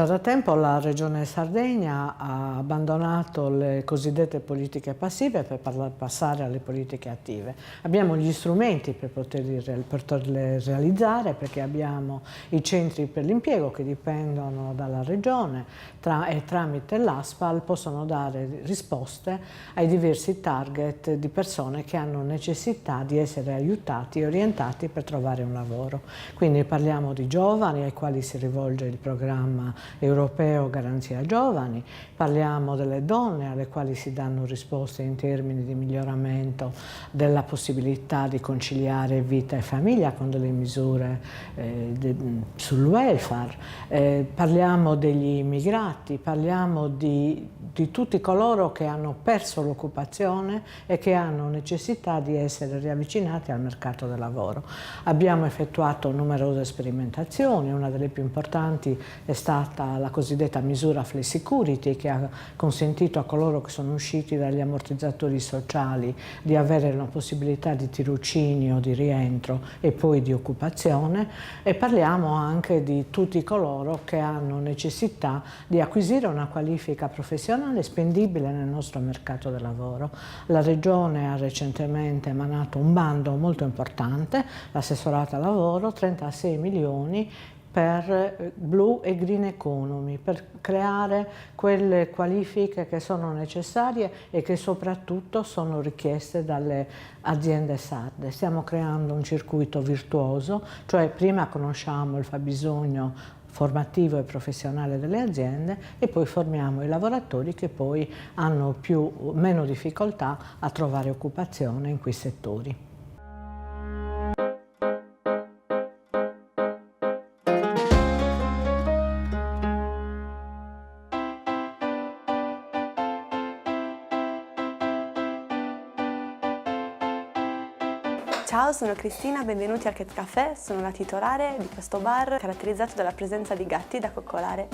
Già da tempo la Regione Sardegna ha abbandonato le cosiddette politiche passive per passare alle politiche attive. Abbiamo gli strumenti per poterle realizzare, perché abbiamo i centri per l'impiego che dipendono dalla Regione e tramite l'ASPAL possono dare risposte ai diversi target di persone che hanno necessità di essere aiutati e orientati per trovare un lavoro. Quindi parliamo di giovani ai quali si rivolge il programma europeo Garanzia Giovani, parliamo delle donne alle quali si danno risposte in termini di miglioramento della possibilità di conciliare vita e famiglia con delle misure sul welfare, parliamo degli immigrati, parliamo di tutti coloro che hanno perso l'occupazione e che hanno necessità di essere riavvicinati al mercato del lavoro. Abbiamo effettuato numerose sperimentazioni, una delle più importanti è stata la cosiddetta misura Flexicurity, che ha consentito a coloro che sono usciti dagli ammortizzatori sociali di avere una possibilità di tirocinio, di rientro e poi di occupazione, e parliamo anche di tutti coloro che hanno necessità di acquisire una qualifica professionale spendibile nel nostro mercato del lavoro. La Regione ha recentemente emanato un bando molto importante, l'assessorato al lavoro, 36 milioni per Blue e Green Economy, per creare quelle qualifiche che sono necessarie e che soprattutto sono richieste dalle aziende sarde. Stiamo creando un circuito virtuoso, cioè prima conosciamo il fabbisogno formativo e professionale delle aziende e poi formiamo i lavoratori che poi hanno meno difficoltà a trovare occupazione in quei settori. Ciao, sono Cristina, benvenuti al Cat Café, sono la titolare di questo bar caratterizzato dalla presenza di gatti da coccolare.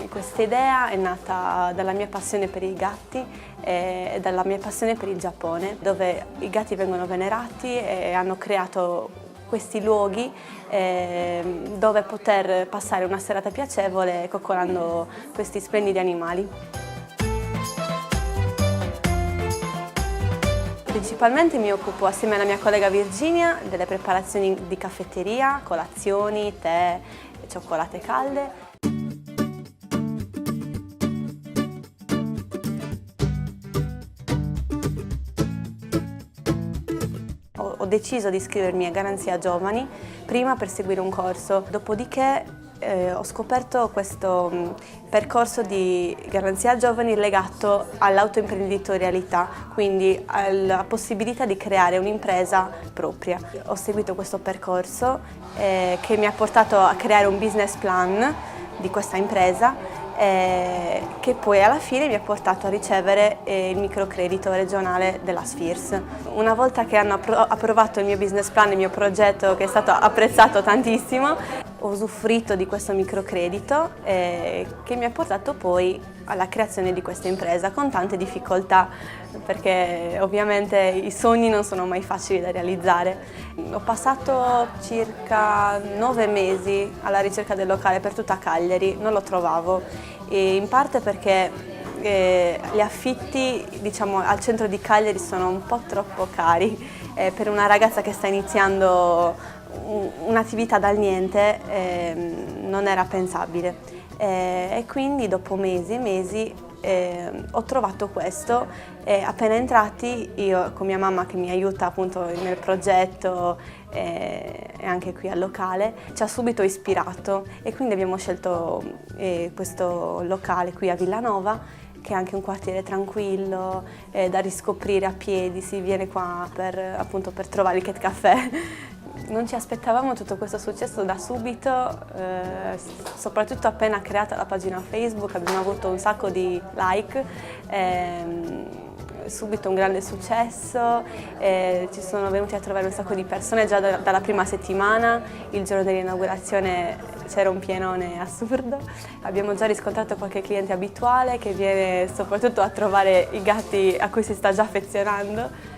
Questa idea è nata dalla mia passione per i gatti e dalla mia passione per il Giappone, dove i gatti vengono venerati e hanno creato questi luoghi dove poter passare una serata piacevole coccolando questi splendidi animali. Principalmente mi occupo assieme alla mia collega Virginia delle preparazioni di caffetteria, colazioni, tè, cioccolate calde. Ho deciso di iscrivermi a Garanzia Giovani, prima per seguire un corso, dopodiché ho scoperto questo percorso di Garanzia Giovani legato all'autoimprenditorialità, quindi alla possibilità di creare un'impresa propria. Ho seguito questo percorso che mi ha portato a creare un business plan di questa impresa, che poi alla fine mi ha portato a ricevere il microcredito regionale della Sfirs. Una volta che hanno approvato il mio business plan, il mio progetto, che è stato apprezzato tantissimo, ho usufruito di questo microcredito che mi ha portato poi alla creazione di questa impresa con tante difficoltà, perché ovviamente i sogni non sono mai facili da realizzare. Ho passato circa 9 mesi alla ricerca del locale per tutta Cagliari, non lo trovavo, e in parte perché gli affitti, diciamo, al centro di Cagliari sono un po' troppo cari per una ragazza che sta iniziando un'attività dal niente, non era pensabile. E quindi dopo mesi e mesi ho trovato questo e appena entrati, io con mia mamma che mi aiuta appunto nel progetto e anche qui al locale, ci ha subito ispirato e quindi abbiamo scelto questo locale qui a Villanova, che è anche un quartiere tranquillo, da riscoprire a piedi, si viene qua appunto per trovare il Cat Café. Non ci aspettavamo tutto questo successo da subito, soprattutto appena creata la pagina Facebook abbiamo avuto un sacco di like, subito un grande successo, ci sono venuti a trovare un sacco di persone già dalla prima settimana, il giorno dell'inaugurazione c'era un pienone assurdo, abbiamo già riscontrato qualche cliente abituale che viene soprattutto a trovare i gatti a cui si sta già affezionando.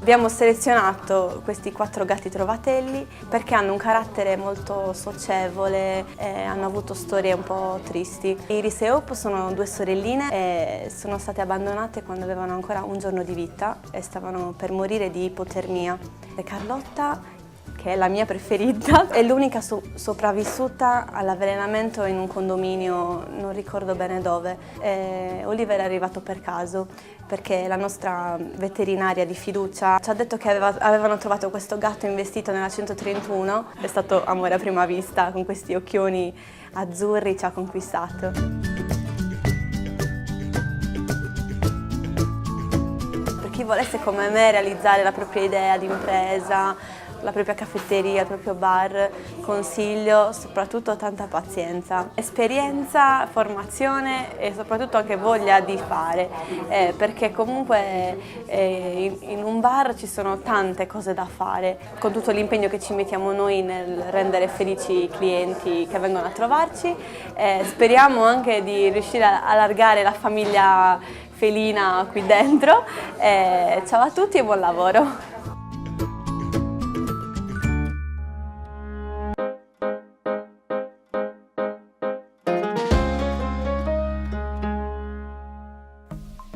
Abbiamo selezionato questi 4 gatti trovatelli perché hanno un carattere molto socievole e hanno avuto storie un po' tristi. Iris e Hope sono 2 sorelline e sono state abbandonate quando avevano ancora un giorno di vita e stavano per morire di ipotermia. E Carlotta, che è la mia preferita, è l'unica sopravvissuta all'avvelenamento in un condominio, non ricordo bene dove. Oliver è arrivato per caso perché la nostra veterinaria di fiducia ci ha detto che avevano trovato questo gatto investito nella 131. È stato amore a prima vista, con questi occhioni azzurri ci ha conquistato. Per chi volesse come me realizzare la propria idea di impresa, la propria caffetteria, il proprio bar, consiglio soprattutto tanta pazienza, esperienza, formazione e soprattutto anche voglia di fare, perché comunque in un bar ci sono tante cose da fare, con tutto l'impegno che ci mettiamo noi nel rendere felici i clienti che vengono a trovarci. Speriamo anche di riuscire a allargare la famiglia felina qui dentro. Ciao a tutti e buon lavoro!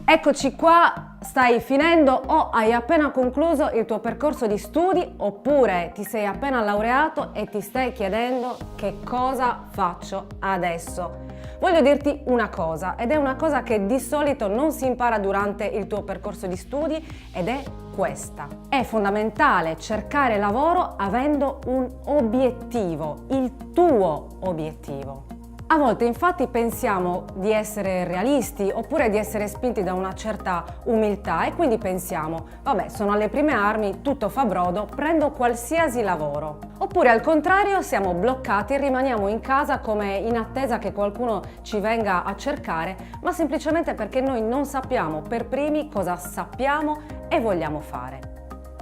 Eccoci qua, stai finendo o hai appena concluso il tuo percorso di studi oppure ti sei appena laureato e ti stai chiedendo che cosa faccio adesso. Voglio dirti una cosa ed è una cosa che di solito non si impara durante il tuo percorso di studi ed è questa. È fondamentale cercare lavoro avendo un obiettivo, il tuo obiettivo. A volte infatti pensiamo di essere realisti oppure di essere spinti da una certa umiltà e quindi pensiamo, vabbè, sono alle prime armi, tutto fa brodo, prendo qualsiasi lavoro. Oppure al contrario siamo bloccati e rimaniamo in casa come in attesa che qualcuno ci venga a cercare, ma semplicemente perché noi non sappiamo per primi cosa sappiamo e vogliamo fare.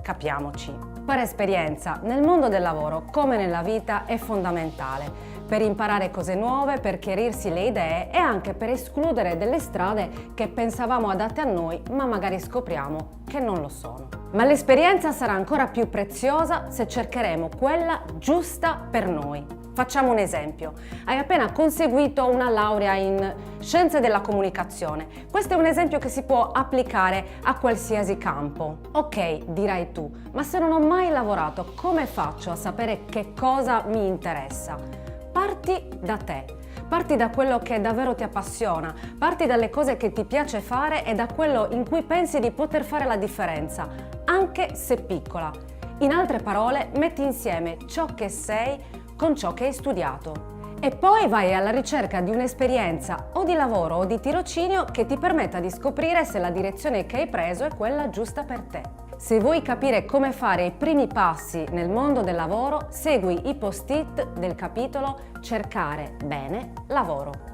Capiamoci. Per esperienza, nel mondo del lavoro, come nella vita, è fondamentale per imparare cose nuove, per chiarirsi le idee e anche per escludere delle strade che pensavamo adatte a noi, ma magari scopriamo che non lo sono. Ma l'esperienza sarà ancora più preziosa se cercheremo quella giusta per noi. Facciamo un esempio. Hai appena conseguito una laurea in Scienze della Comunicazione. Questo è un esempio che si può applicare a qualsiasi campo. Ok, dirai tu, ma se non ho mai lavorato, come faccio a sapere che cosa mi interessa? Parti da te, parti da quello che davvero ti appassiona, parti dalle cose che ti piace fare e da quello in cui pensi di poter fare la differenza, anche se piccola. In altre parole, metti insieme ciò che sei con ciò che hai studiato. E poi vai alla ricerca di un'esperienza o di lavoro o di tirocinio che ti permetta di scoprire se la direzione che hai preso è quella giusta per te. Se vuoi capire come fare i primi passi nel mondo del lavoro, segui i post-it del capitolo Cercare bene lavoro.